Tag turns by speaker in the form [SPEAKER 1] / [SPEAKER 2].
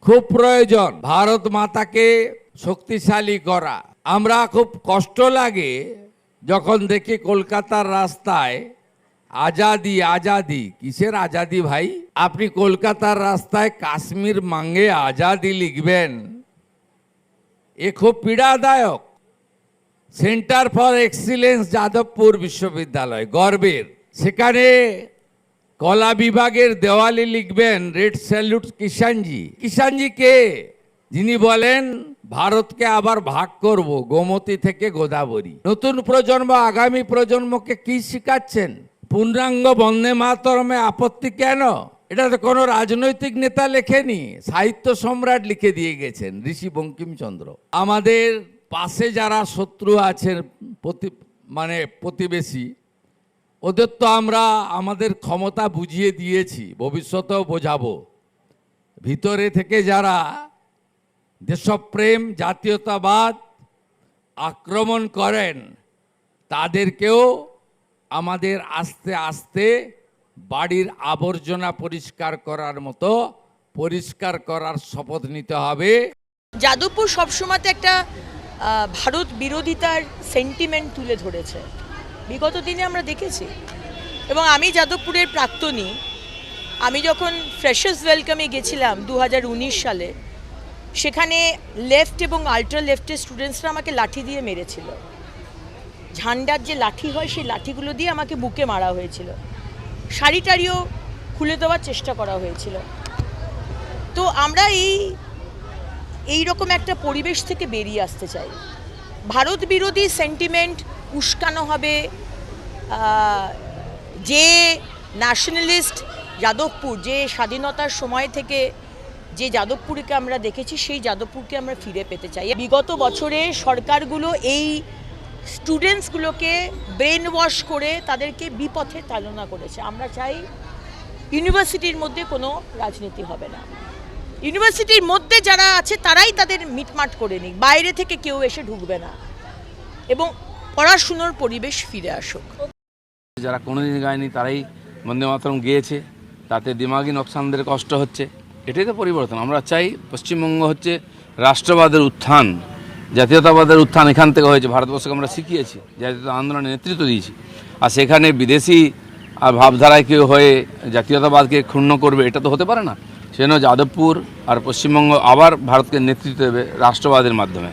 [SPEAKER 1] খুব প্রয়োজন ভারত মাতাকে শক্তিশালী করা। আমরা খুব কষ্ট লাগে যখন দেখি কলকাতার রাস্তায় আজাদি আজাদি। কিসের আজাদি ভাই? আপনি কলকাতার রাস্তায় কাশ্মীর মাঙ্গে আজাদি লিখবেন, এ খুব পীড়াদায়ক। সেন্টার ফর এক্সিলেন্স যাদবপুর বিশ্ববিদ্যালয় গর্বের, সেখানে কলা বিভাগের দেওয়ালে লিখবেন রেড স্যালুট কিষাণজি। কিষাণজি কে? যিনি বলেন ভারতকে আবার ভাগ করব গোমতী থেকে গোদাবরী। নতুন প্রজন্ম আগামী প্রজন্মকে কি শিখাচ্ছেন? পূর্ণাঙ্গ বন্দে মাতরমে আপত্তি কেন? এটা তো কোনো রাজনৈতিক নেতা লেখেনি, সাহিত্য সম্রাট লিখে দিয়ে গেছেন, ঋষি বঙ্কিমচন্দ্র। আমাদের পাশে যারা শত্রু আছেন, প্রতিবেশী, ওদের তো আমরা আমাদের ক্ষমতা বুঝিয়ে দিয়েছি, ভবিষ্যতেও বোঝাবো। ভিতরে থেকে যারা দেশপ্রেম জাতীয়তাবাদ আক্রমণ করেন তাদেরকেও আমাদের আস্তে আস্তে বাড়ির আবর্জনা পরিষ্কার করার মতো পরিষ্কার করার শপথ নিতে হবে।
[SPEAKER 2] যাদবপুর সবসময়তে একটা ভারত বিরোধিতার সেন্টিমেন্ট তুলে ধরেছে, বিগত দিনে আমরা দেখেছি। এবং আমি যাদবপুরের প্রাক্তনী, আমি যখন ফ্রেশার্স ওয়েলকামে গেছিলাম 2019 সালে, সেখানে লেফট এবং আল্ট্রা লেফটের স্টুডেন্টসরা আমাকে লাঠি দিয়ে মেরেছিল। ঝান্ডার যে লাঠি হয় সেই লাঠিগুলো দিয়ে আমাকে বুকে মারা হয়েছিল, শাড়ি টাড়িও খুলে দেওয়ার চেষ্টা করা হয়েছিল। তো আমরা এই রকম একটা পরিবেশ থেকে বেরিয়ে আসতে চাই। ভারত বিরোধী সেন্টিমেন্ট উস্কানো হবে। যে ন্যাশনালিস্ট যাদবপুর, যে স্বাধীনতার সময় থেকে যে যাদবপুরকে আমরা দেখেছি, সেই যাদবপুরকে আমরা ফিরে পেতে চাই। বিগত বছরে সরকারগুলো এই স্টুডেন্টসগুলোকে ব্রেন ওয়াশ করে তাদেরকে বিপথে চালনা করেছে। আমরা চাই ইউনিভার্সিটির মধ্যে কোনো রাজনীতি হবে না। ইউনিভার্সিটির মধ্যে যারা আছে তারাই তাদের মিটমাট করে নিক, বাইরে থেকে কেউ এসে ঢুকবে না, এবং পড়াশুনোর পরিবেশ ফিরে আসুক।
[SPEAKER 3] যারা কোনোদিন গায়নি তারাই বন্দে মাতরম গেয়েছে, তাতে দিমাগি নকশানদের কষ্ট হচ্ছে। এটাই তো পরিবর্তন আমরা চাই। পশ্চিমবঙ্গ হচ্ছে রাষ্ট্রবাদের উত্থান, জাতীয়তাবাদের উত্থান এখান থেকে হয়েছে। ভারতবর্ষকে আমরা শিখিয়েছি, জাতীয়তা আন্দোলনে নেতৃত্ব দিয়েছি। আর সেখানে বিদেশি ভাবধারায় কেউ হয়ে জাতীয়তাবাদকে ক্ষুণ্ণ করবে, এটা তো হতে পারে না। সেজন্য যাদবপুর আর পশ্চিমবঙ্গ আবার ভারতকে নেতৃত্ব দেবে রাষ্ট্রবাদের মাধ্যমে।